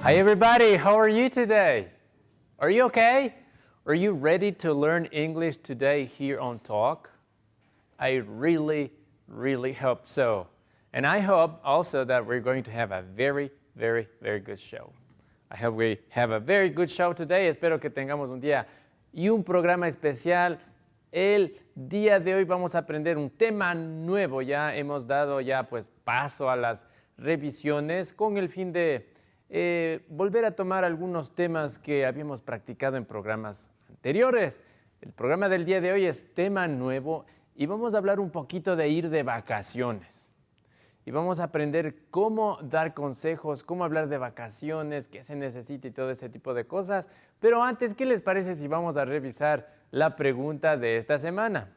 Hi everybody, how are you today? Are you okay? Are you ready to learn English today here on Talk? I really hope so. And I hope also that we're going to have a very good show. I hope we have a very good show today. Espero que tengamos un día y un programa especial. El día de hoy vamos a aprender un tema nuevo. Ya hemos dado pues paso a las revisiones con el fin de volver a tomar algunos temas que habíamos practicado en programas anteriores. El programa del día de hoy es tema nuevo y vamos a hablar un poquito de ir de vacaciones. Y vamos a aprender cómo dar consejos, cómo hablar de vacaciones, qué se necesita y todo ese tipo de cosas. Pero antes, ¿qué les parece si vamos a revisar la pregunta de esta semana?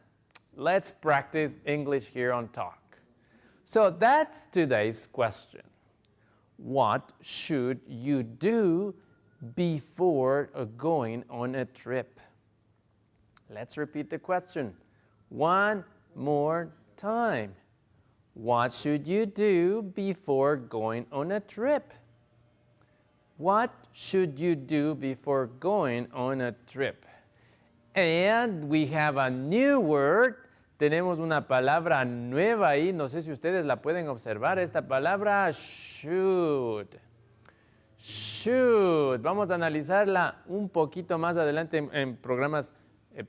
Let's practice English here on Talk. So that's today's question. What should you do before going on a trip? Let's repeat the question one more time. What should you do before going on a trip? What should you do before going on a trip? And we have a new word. Tenemos una palabra nueva ahí. No sé si ustedes la pueden observar. Esta palabra, should. Should. Vamos a analizarla un poquito más adelante en programas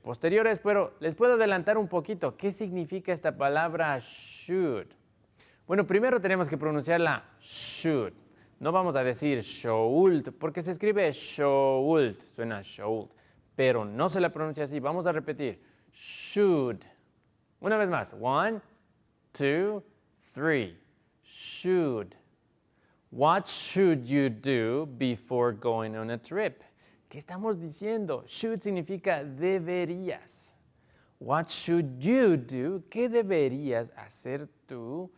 posteriores, pero les puedo adelantar un poquito. ¿Qué significa esta palabra should? Bueno, primero tenemos que pronunciarla should. No vamos a decir should, porque se escribe should, suena should, pero no se la pronuncia así. Vamos a repetir, should. Una vez más, 1, 2, 3, should. What should you do before going on a trip? ¿Qué estamos diciendo? Should significa deberías. What should you do? ¿Qué deberías hacer tú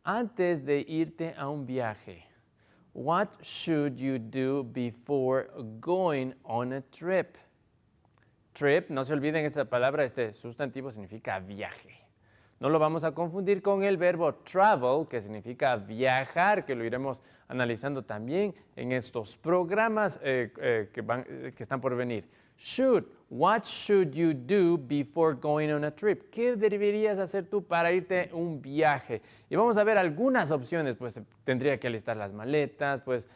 antes de irte a un viaje? What should you do before going on a trip? Trip, no se olviden esta palabra, este sustantivo significa viaje. No lo vamos a confundir con el verbo travel, que significa viajar, que lo iremos analizando también en estos programas que están por venir. Should, what should you do before going on a trip? ¿Qué deberías hacer tú para irte a un viaje? Y vamos a ver algunas opciones, pues tendría que alistar las maletas, pues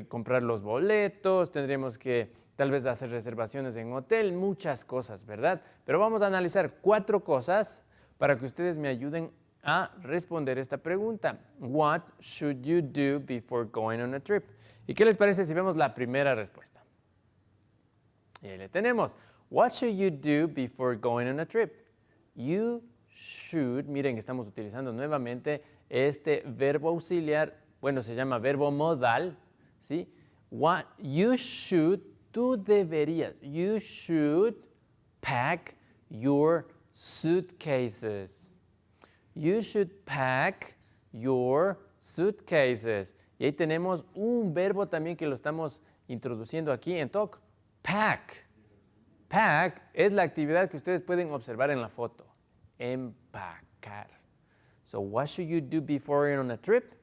comprar los boletos, tendríamos que tal vez hacer reservaciones en hotel, muchas cosas, ¿verdad? Pero vamos a analizar 4 cosas para que ustedes me ayuden a responder esta pregunta. What should you do before going on a trip? ¿Y qué les parece si vemos la primera respuesta? Y ahí le tenemos. What should you do before going on a trip? You should, miren, estamos utilizando nuevamente este verbo auxiliar, bueno, se llama verbo modal, ¿sí? What you should, tú deberías, you should pack your suitcases. You should pack your suitcases. Y ahí tenemos un verbo también que lo estamos introduciendo aquí en Talk. Pack. Pack es la actividad que ustedes pueden observar en la foto. Empacar. So what should you do before going on a trip?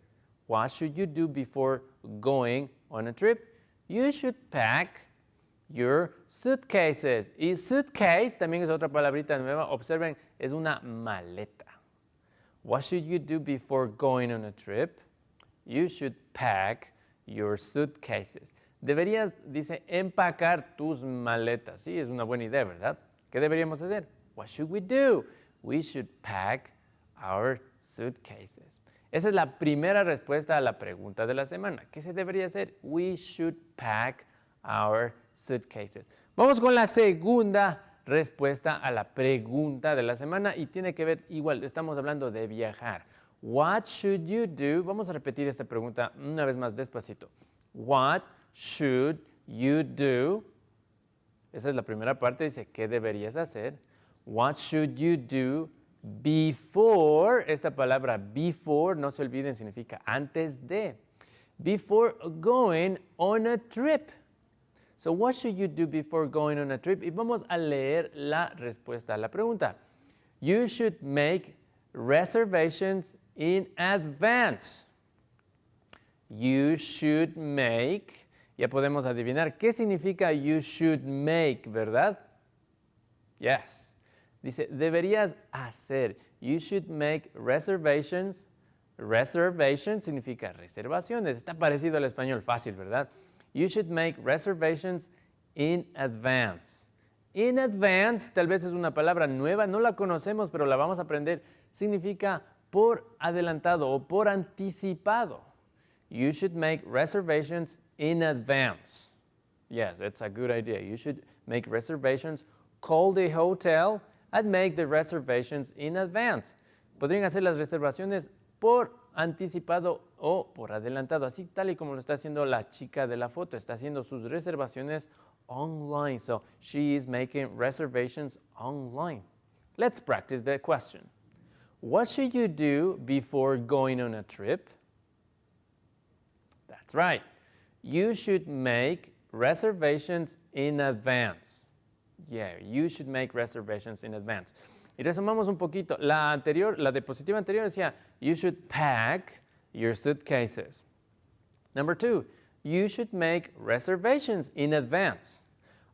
What should you do before going on a trip? You should pack your suitcases. Y suitcase también es otra palabrita nueva. Observen, es una maleta. What should you do before going on a trip? You should pack your suitcases. Deberías, dice, empacar tus maletas. Sí, es una buena idea, ¿verdad? ¿Qué deberíamos hacer? What should we do? We should pack our suitcases. Esa es la primera respuesta a la pregunta de la semana. ¿Qué se debería hacer? We should pack our suitcases. Vamos con la segunda respuesta a la pregunta de la semana y tiene que ver igual, estamos hablando de viajar. What should you do? Vamos a repetir esta pregunta una vez más despacito. What should you do? Esa es la primera parte, dice, ¿qué deberías hacer? What should you do before? Esta palabra before, no se olviden, significa antes de. Before going on a trip. So what should you do before going on a trip? Y vamos a leer la respuesta a la pregunta. You should make reservations in advance. You should make, Ya podemos adivinar qué significa you should make, ¿verdad? Yes. Dice, deberías hacer. You should make reservations. Reservations significa reservaciones. Está parecido al español, fácil, ¿verdad? You should make reservations in advance. In advance, tal vez es una palabra nueva, no la conocemos, pero la vamos a aprender. Significa por adelantado o por anticipado. You should make reservations in advance. Yes, that's a good idea. You should make reservations. Call the hotel and make the reservations in advance. Podrían hacer las reservaciones por anticipado o por adelantado, así tal y como lo está haciendo la chica de la foto. Está haciendo sus reservaciones online. So she is making reservations online. Let's practice the question. What should you do before going on a trip? That's right. You should make reservations in advance. Yeah, you should make reservations in advance. Y resumamos un poquito. La diapositiva anterior decía, you should pack your suitcases. Number 2, you should make reservations in advance.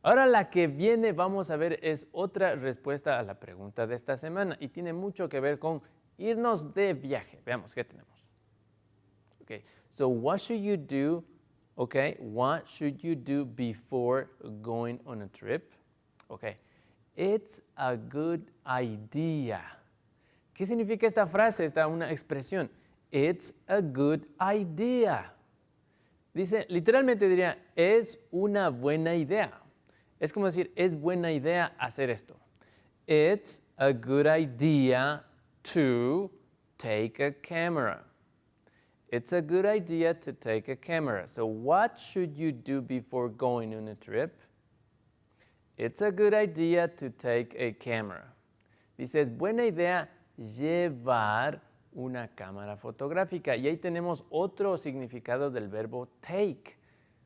Ahora la que viene, vamos a ver, es otra respuesta a la pregunta de esta semana y tiene mucho que ver con irnos de viaje. Veamos qué tenemos. Okay, so what should you do? Okay, what should you do before going on a trip? Okay, it's a good idea. ¿Qué significa esta frase, una expresión? It's a good idea. Dice, literalmente diría, es una buena idea. Es como decir, es buena idea hacer esto. It's a good idea to take a camera. It's a good idea to take a camera. So what should you do before going on a trip? It's a good idea to take a camera. Dice, es buena idea llevar una cámara fotográfica. Y ahí tenemos otro significado del verbo take.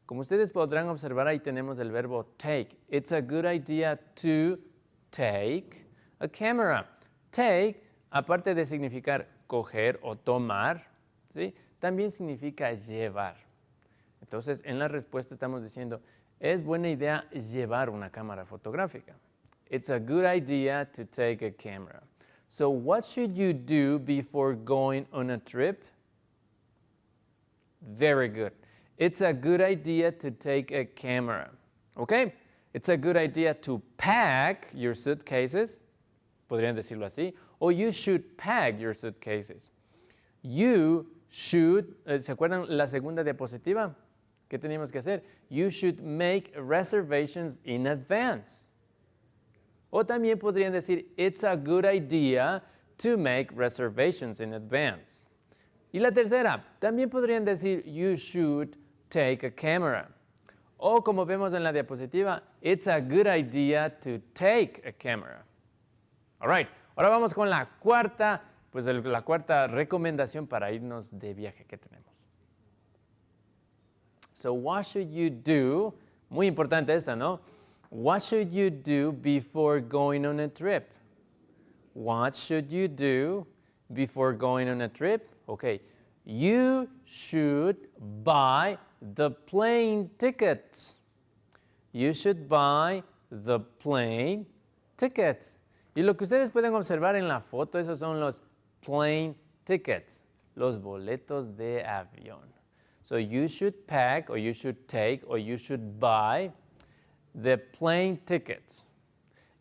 Como ustedes podrán observar, ahí tenemos el verbo take. It's a good idea to take a camera. Take, aparte de significar coger o tomar, ¿sí?, también significa llevar. Entonces, en la respuesta estamos diciendo, es buena idea llevar una cámara fotográfica. It's a good idea to take a camera. So what should you do before going on a trip? Very good. It's a good idea to take a camera. Okay? It's a good idea to pack your suitcases. Podrían decirlo así. Or you should pack your suitcases. You should, ¿se acuerdan la segunda diapositiva? ¿Qué teníamos que hacer? You should make reservations in advance. O también podrían decir, it's a good idea to make reservations in advance. Y la tercera, también podrían decir, you should take a camera. O como vemos en la diapositiva, it's a good idea to take a camera. All right, ahora vamos con la cuarta recomendación para irnos de viaje que tenemos. So what should you do? Muy importante esta, ¿no? What should you do before going on a trip? What should you do before going on a trip? Okay, you should buy the plane tickets. You should buy the plane tickets. Y lo que ustedes pueden observar en la foto, esos son los plane tickets, los boletos de avión. So you should pack, or you should take, or you should buy the plane tickets.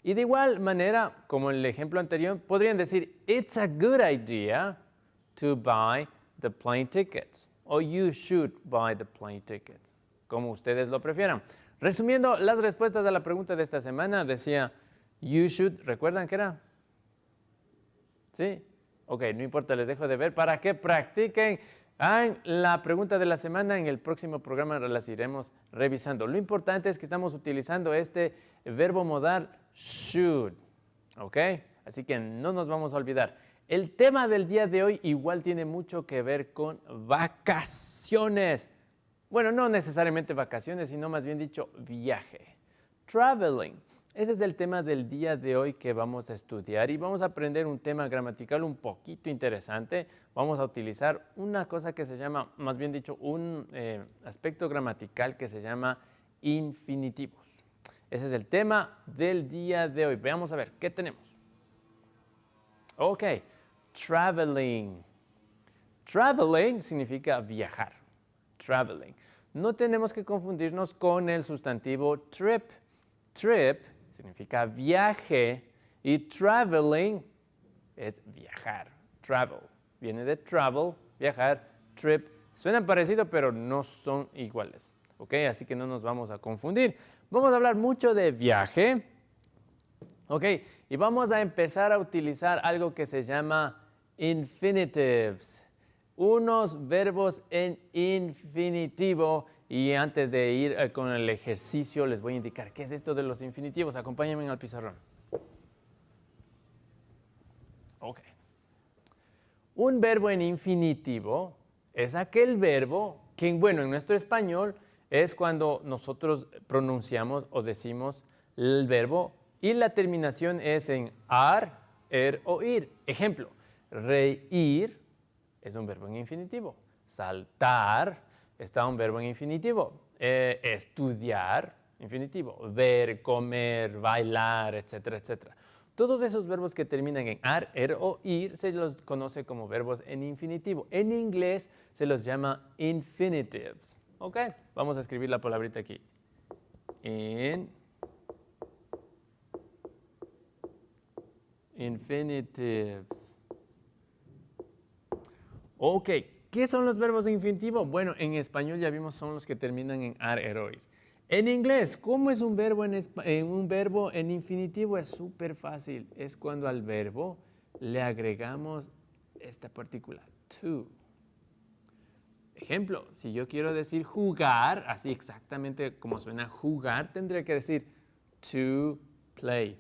Y de igual manera, como en el ejemplo anterior, podrían decir, it's a good idea to buy the plane tickets. Or you should buy the plane tickets. Como ustedes lo prefieran. Resumiendo las respuestas a la pregunta de esta semana, decía, you should, ¿recuerdan qué era? ¿Sí? Ok, no importa, les dejo de ver para que practiquen. La pregunta de la semana en el próximo programa las iremos revisando. Lo importante es que estamos utilizando este verbo modal should, ¿ok? Así que no nos vamos a olvidar. El tema del día de hoy igual tiene mucho que ver con vacaciones. Bueno, no necesariamente vacaciones, sino más bien dicho viaje. Traveling. ese es el tema del día de hoy que vamos a estudiar y vamos a aprender un tema gramatical un poquito interesante. Vamos a utilizar una cosa que se llama, más bien dicho, un aspecto gramatical que se llama infinitivos. Ese es el tema del día de hoy. Veamos a ver, ¿qué tenemos? Ok, traveling. Traveling significa viajar. Traveling. No tenemos que confundirnos con el sustantivo trip. Trip significa viaje y traveling es viajar. Travel. Viene de travel, viajar, trip. Suenan parecidos, pero no son iguales. ¿Ok? Así que no nos vamos a confundir. Vamos a hablar mucho de viaje. ¿Ok? Y vamos a empezar a utilizar algo que se llama infinitives. Unos verbos en infinitivo. Y antes de ir con el ejercicio, les voy a indicar qué es esto de los infinitivos. Acompáñenme al pizarrón. Ok. Un verbo en infinitivo es aquel verbo que, bueno, en nuestro español es cuando nosotros pronunciamos o decimos el verbo y la terminación es en ar, er o ir. Ejemplo, reír es un verbo en infinitivo. Saltar está un verbo en infinitivo. Estudiar, infinitivo. Ver, comer, bailar, etcétera, etcétera. Todos esos verbos que terminan en ar, er o ir se los conoce como verbos en infinitivo. En inglés se los llama infinitives. ¿Ok? Vamos a escribir la palabrita aquí. Infinitives. Ok, ¿qué son los verbos en infinitivo? Bueno, en español ya vimos son los que terminan en ar, er o ir. En inglés, ¿cómo es un verbo en infinitivo? Es súper fácil. Es cuando al verbo le agregamos esta partícula, to. Ejemplo, si yo quiero decir jugar, así exactamente como suena jugar, tendría que decir to play.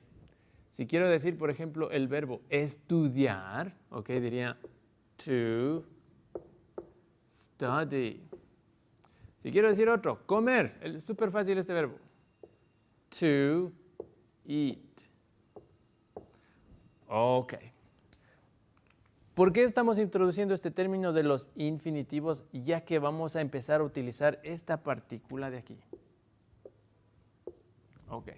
Si quiero decir, por ejemplo, el verbo estudiar, ok, diría to study. Si quiero decir otro, comer, es súper fácil este verbo. To eat. Ok. ¿Por qué estamos introduciendo este término de los infinitivos? Ya que vamos a empezar a utilizar esta partícula de aquí. Ok.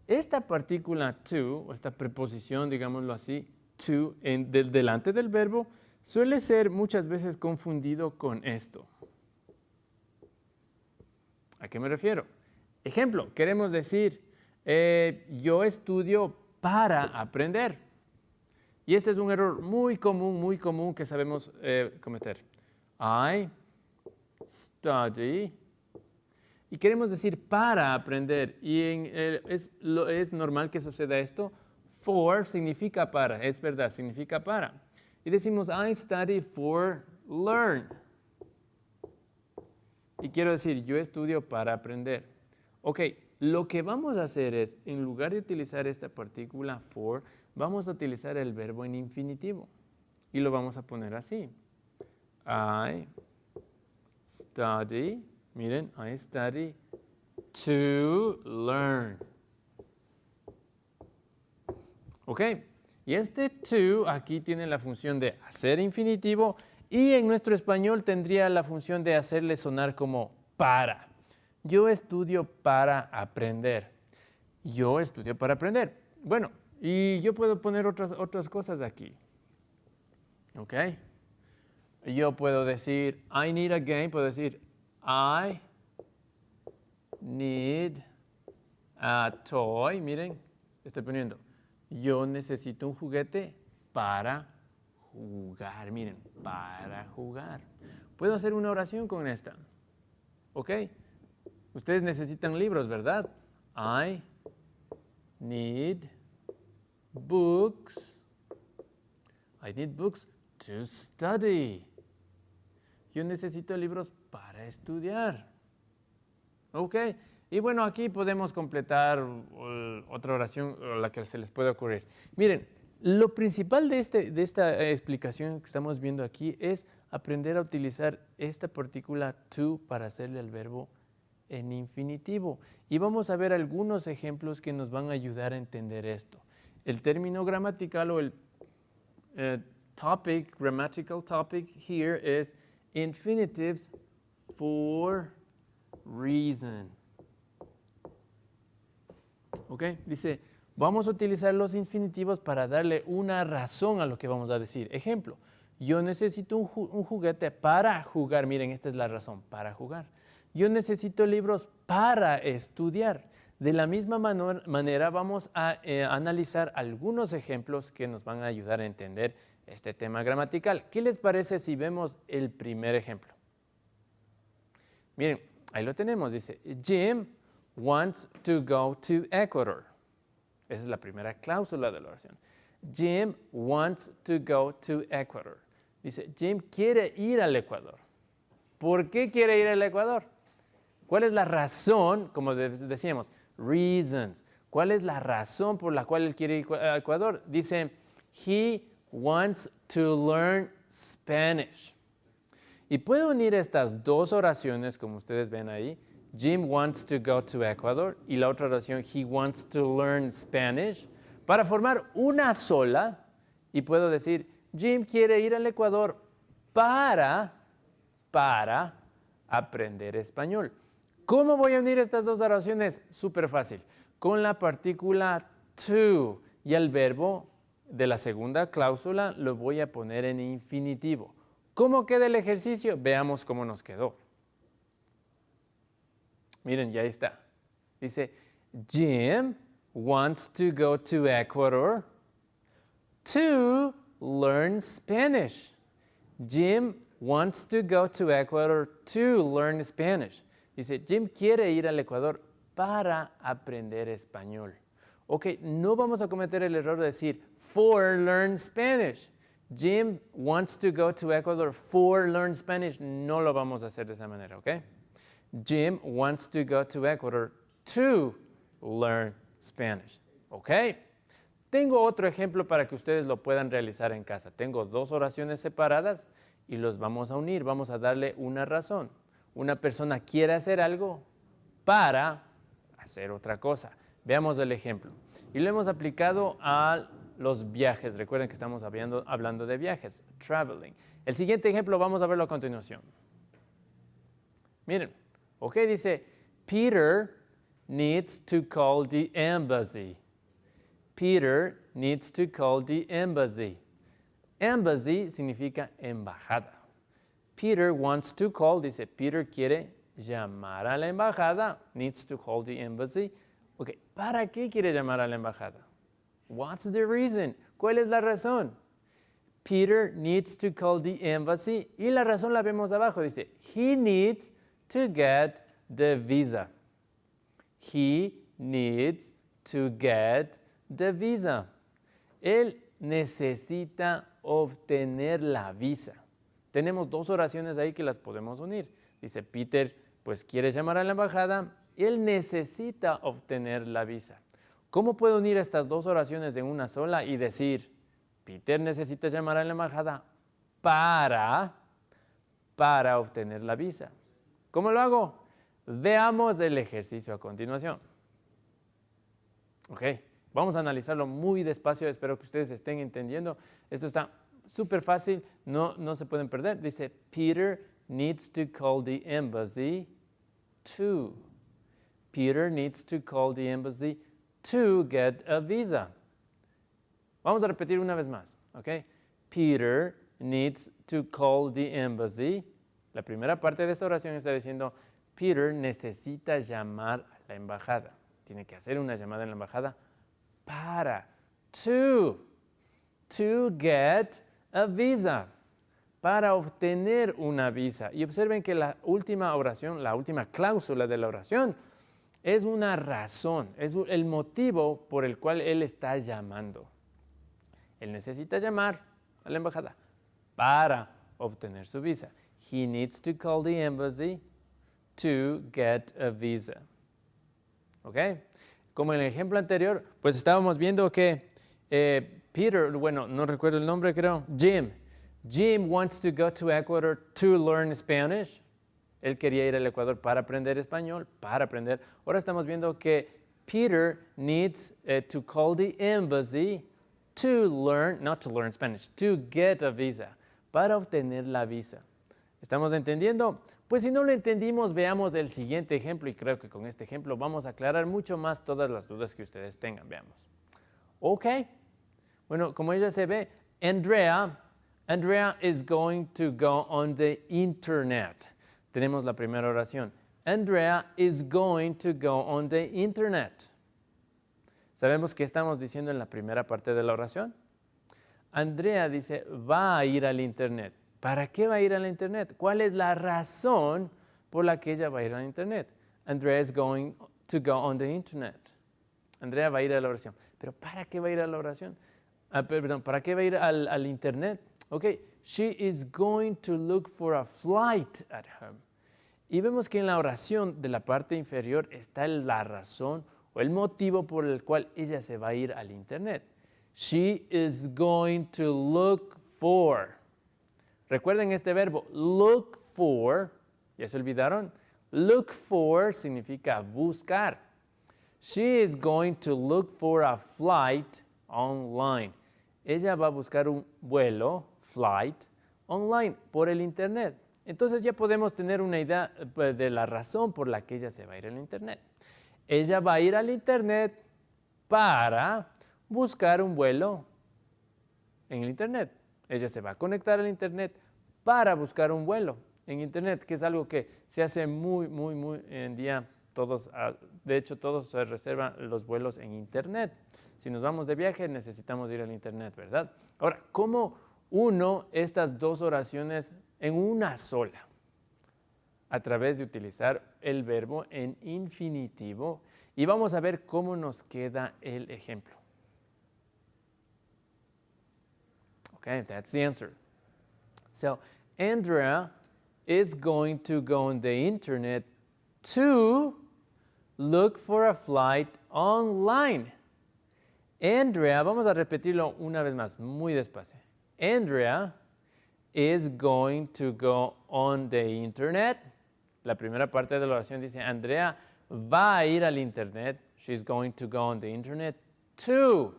Esta partícula to, o esta preposición, digámoslo así, to, delante del verbo, suele ser muchas veces confundido con esto. ¿A qué me refiero? Ejemplo, queremos decir, yo estudio para aprender. Y este es un error muy común que sabemos cometer. I study. Y queremos decir para aprender. Y es normal que suceda esto. For significa para, es verdad, significa para. Y decimos, I study for learn. Y quiero decir, yo estudio para aprender. Ok, lo que vamos a hacer es, en lugar de utilizar esta partícula for, vamos a utilizar el verbo en infinitivo. Y lo vamos a poner así. I study, miren, I study to learn. Ok, y este to aquí tiene la función de hacer infinitivo y en nuestro español tendría la función de hacerle sonar como para. Yo estudio para aprender. Yo estudio para aprender. Bueno, y yo puedo poner otras cosas aquí. ¿Ok? Yo puedo decir, I need a game. Puedo decir, I need a toy. Miren, estoy poniendo, yo necesito un juguete para jugar. Miren, para jugar. Puedo hacer una oración con esta. ¿Ok? Ustedes necesitan libros, ¿verdad? I need books. I need books to study. Yo necesito libros para estudiar. ¿Ok? Y bueno, aquí podemos completar otra oración o la que se les pueda ocurrir. Miren, lo principal de esta explicación que estamos viendo aquí es aprender a utilizar esta partícula to para hacerle al verbo en infinitivo. Y vamos a ver algunos ejemplos que nos van a ayudar a entender esto. El término gramatical o el grammatical topic here is infinitives for reason. ¿Ok? Dice, vamos a utilizar los infinitivos para darle una razón a lo que vamos a decir. Ejemplo, yo necesito un juguete para jugar. Miren, esta es la razón, para jugar. Yo necesito libros para estudiar. De la misma manera vamos a analizar algunos ejemplos que nos van a ayudar a entender este tema gramatical. ¿Qué les parece si vemos el primer ejemplo? Miren, ahí lo tenemos. Dice, Jim wants to go to Ecuador. Esa es la primera cláusula de la oración. Jim wants to go to Ecuador. Dice, Jim quiere ir al Ecuador. ¿Por qué quiere ir al Ecuador? ¿Cuál es la razón? Como decíamos, reasons. ¿Cuál es la razón por la cual él quiere ir a Ecuador? Dice, he wants to learn Spanish. Y puedo unir estas dos oraciones, como ustedes ven ahí. Jim wants to go to Ecuador. Y la otra oración, he wants to learn Spanish. Para formar una sola. Y puedo decir, Jim quiere ir al Ecuador para aprender español. ¿Cómo voy a unir estas dos oraciones? Súper fácil. Con la partícula to y el verbo de la segunda cláusula lo voy a poner en infinitivo. ¿Cómo queda el ejercicio? Veamos cómo nos quedó. Miren, ya está. Dice, Jim wants to go to Ecuador to learn Spanish. Jim wants to go to Ecuador to learn Spanish. Dice, Jim quiere ir al Ecuador para aprender español. Ok, no vamos a cometer el error de decir for learn Spanish. Jim wants to go to Ecuador for learn Spanish. No lo vamos a hacer de esa manera, ok? Jim wants to go to Ecuador to learn Spanish. ¿Ok? Tengo otro ejemplo para que ustedes lo puedan realizar en casa. Tengo dos oraciones separadas y los vamos a unir. Vamos a darle una razón. Una persona quiere hacer algo para hacer otra cosa. Veamos el ejemplo. Y lo hemos aplicado a los viajes. Recuerden que estamos hablando de viajes, traveling. El siguiente ejemplo vamos a verlo a continuación. Miren. Ok, dice, Peter needs to call the embassy. Peter needs to call the embassy. Embassy significa embajada. Peter wants to call, dice, Peter quiere llamar a la embajada. Needs to call the embassy. Ok, ¿para qué quiere llamar a la embajada? What's the reason? ¿Cuál es la razón? Peter needs to call the embassy. Y la razón la vemos abajo, dice, he needs to get the visa. He needs to get the visa. Él necesita obtener la visa. Tenemos dos oraciones ahí que las podemos unir. Dice, Peter, pues quiere llamar a la embajada. Él necesita obtener la visa. ¿Cómo puedo unir estas dos oraciones en una sola y decir, Peter necesita llamar a la embajada para obtener la visa? ¿Cómo lo hago? Veamos el ejercicio a continuación. Ok, vamos a analizarlo muy despacio, espero que ustedes estén entendiendo. Esto está súper fácil, no se pueden perder. Dice, Peter needs to call the embassy to. Peter needs to call the embassy to get a visa. Vamos a repetir una vez más, ok. Peter needs to call the embassy. La primera parte de esta oración está diciendo, Peter necesita llamar a la embajada. Tiene que hacer una llamada en la embajada to get a visa, para obtener una visa. Y observen que la última oración, la última cláusula de la oración, es una razón, es el motivo por el cual él está llamando. Él necesita llamar a la embajada para obtener su visa. He needs to call the embassy to get a visa. ¿Ok? Como en el ejemplo anterior, pues estábamos viendo que Peter, bueno, no recuerdo el nombre, creo, Jim wants to go to Ecuador to learn Spanish. Él quería ir al Ecuador para aprender español, para aprender. Ahora estamos viendo que Peter needs to call the embassy to learn, not to learn Spanish, to get a visa, para obtener la visa. ¿Estamos entendiendo? Pues si no lo entendimos, veamos el siguiente ejemplo y creo que con este ejemplo vamos a aclarar mucho más todas las dudas que ustedes tengan. Veamos. Ok. Bueno, como ella se ve, Andrea is going to go on the internet. Tenemos la primera oración. Andrea is going to go on the internet. ¿Sabemos qué estamos diciendo en la primera parte de la oración? Andrea dice, va a ir al internet. ¿Para qué va a ir al internet? ¿Cuál es la razón por la que ella va a ir al internet? Andrea is going to go on the internet. Andrea va a ir a la oración. ¿Pero para qué va a ir a la oración? Perdón, ¿para qué va a ir al internet? Ok, she is going to look for a flight at home. Y vemos que en la oración de la parte inferior está la razón o el motivo por el cual ella se va a ir al internet. She is going to look for. Recuerden este verbo, look for. ¿Ya se olvidaron? Look for significa buscar. She is going to look for a flight online. Ella va a buscar un vuelo, flight, online, por el internet. Entonces ya podemos tener una idea de la razón por la que ella se va a ir al internet. Ella va a ir al internet para buscar un vuelo en el internet. Ella se va a conectar al internet para buscar un vuelo en internet, que es algo que se hace muy en día. De hecho, todos se reservan los vuelos en internet. Si nos vamos de viaje, necesitamos ir al internet, ¿verdad? Ahora, ¿cómo uno estas dos oraciones en una sola? A través de utilizar el verbo en infinitivo. Y vamos a ver cómo nos queda el ejemplo. Okay, that's the answer. So, Andrea is going to go on the internet to look for a flight online. Andrea, vamos a repetirlo una vez más, muy despacio. Andrea is going to go on the internet. La primera parte de la oración dice, Andrea va a ir al internet. She's going to go on the internet to,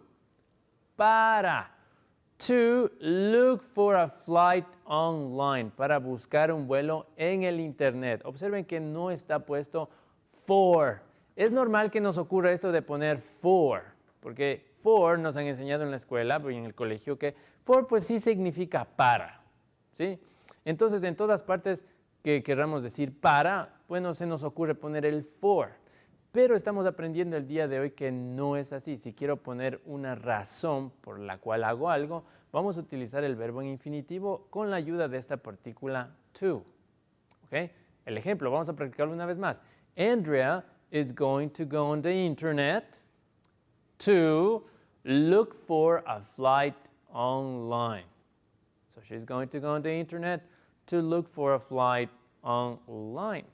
to look for a flight online, para buscar un vuelo en el internet. Observen que no está puesto for. Es normal que nos ocurra esto de poner for, porque for nos han enseñado en la escuela y en el colegio que for pues sí significa para, ¿sí? Entonces en todas partes que queramos decir para, bueno, se nos ocurre poner el for. Pero estamos aprendiendo el día de hoy que no es así. Si quiero poner una razón por la cual hago algo, vamos a utilizar el verbo en infinitivo con la ayuda de esta partícula to. ¿Okay? El ejemplo, vamos a practicarlo una vez más. Andrea is going to go on the internet to look for a flight online. So she's going to go on the internet to look for a flight online.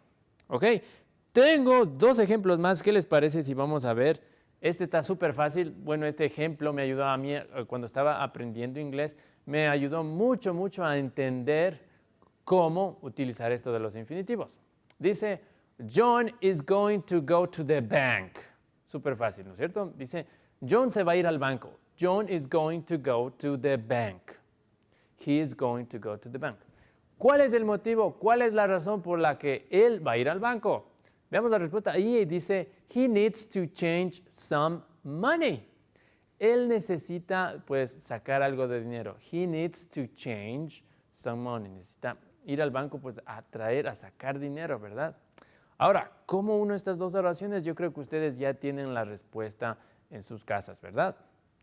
¿Ok? Tengo dos ejemplos más. ¿Qué les parece si vamos a ver? Este está súper fácil. Bueno, este ejemplo me ayudó a mí cuando estaba aprendiendo inglés. Me ayudó mucho a entender cómo utilizar esto de los infinitivos. Dice, John is going to go to the bank. Súper fácil, ¿no es cierto? Dice, John se va a ir al banco. John is going to go to the bank. He is going to go to the bank. ¿Cuál es el motivo? ¿Cuál es la razón por la que él va a ir al banco? Veamos la respuesta. Ahí dice, he needs to change some money. Él necesita, pues, sacar algo de dinero. He needs to change some money. Necesita ir al banco, pues, a sacar dinero, ¿verdad? Ahora, ¿cómo uno estas dos oraciones? Yo creo que ustedes ya tienen la respuesta en sus casas, ¿verdad?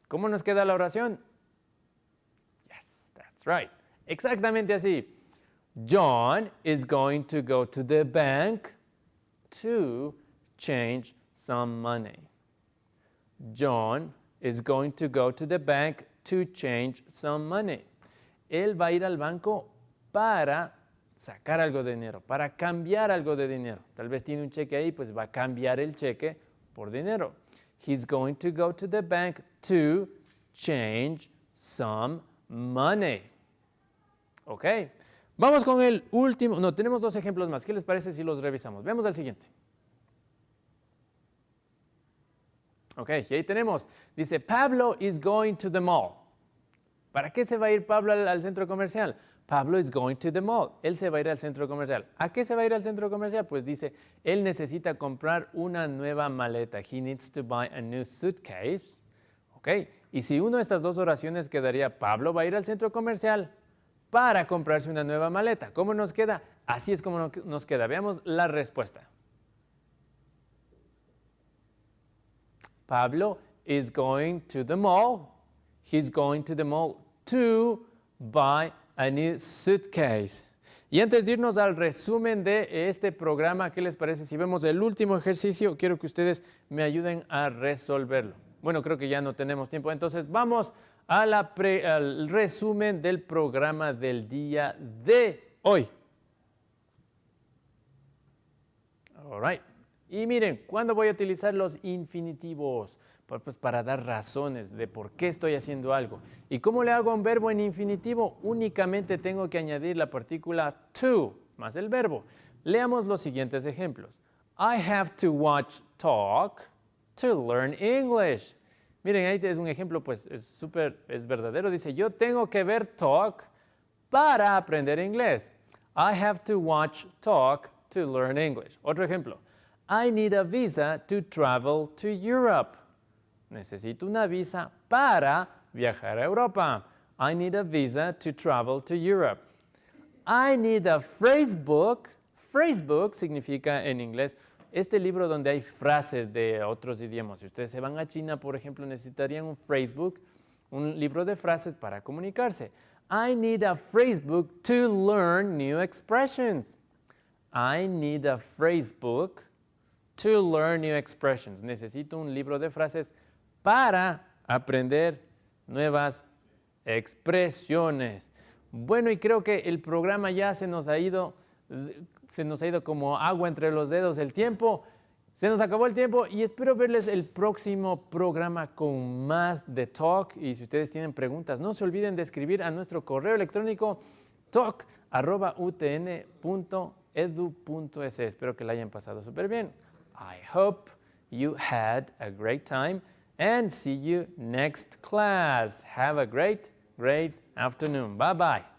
¿Cómo nos queda la oración? Yes, that's right. Exactamente así. John is going to go to the bank to change some money. John is going to go to the bank to change some money. Él va a ir al banco para sacar algo de dinero, para cambiar algo de dinero. Tal vez tiene un cheque ahí, pues va a cambiar el cheque por dinero. He's going to go to the bank to change some money. ¿Ok? Vamos con el último. No, tenemos 2 ejemplos más. ¿Qué les parece si los revisamos? Veamos al siguiente. Ok, y ahí tenemos. Dice, Pablo is going to the mall. ¿Para qué se va a ir Pablo al centro comercial? Pablo is going to the mall. Él se va a ir al centro comercial. ¿A qué se va a ir al centro comercial? Pues dice, él necesita comprar una nueva maleta. He needs to buy a new suitcase. Ok, y si una de estas 2 oraciones quedaría, Pablo va a ir al centro comercial para comprarse una nueva maleta. ¿Cómo nos queda? Así es como nos queda. Veamos la respuesta. Pablo is going to the mall. He's going to the mall to buy a new suitcase. Y antes de irnos al resumen de este programa, ¿qué les parece si vemos el último ejercicio? Quiero que ustedes me ayuden a resolverlo. Bueno, creo que ya no tenemos tiempo, entonces vamos al resumen del programa del día de hoy. All right. Y miren, ¿cuándo voy a utilizar los infinitivos? Pues para dar razones de por qué estoy haciendo algo. ¿Y cómo le hago a un verbo en infinitivo? Únicamente tengo que añadir la partícula to más el verbo. Leamos los siguientes ejemplos. I have to watch talk to learn English. Miren, ahí es un ejemplo, pues es verdadero. Dice, yo tengo que ver talk para aprender inglés. I have to watch talk to learn English. Otro ejemplo. I need a visa to travel to Europe. Necesito una visa para viajar a Europa. I need a visa to travel to Europe. I need a phrasebook. Phrasebook significa en inglés este libro donde hay frases de otros idiomas. Si ustedes se van a China, por ejemplo, necesitarían un phrasebook, un libro de frases para comunicarse. I need a phrasebook to learn new expressions. I need a phrasebook to learn new expressions. Necesito un libro de frases para aprender nuevas expresiones. Bueno, y creo que el programa ya se nos ha ido como agua entre los dedos el tiempo. Se nos acabó el tiempo y espero verles el próximo programa con más de Talk. Y si ustedes tienen preguntas, no se olviden de escribir a nuestro correo electrónico talk@utn.edu.es. Espero que la hayan pasado súper bien. I hope you had a great time and see you next class. Have a great afternoon. Bye-bye.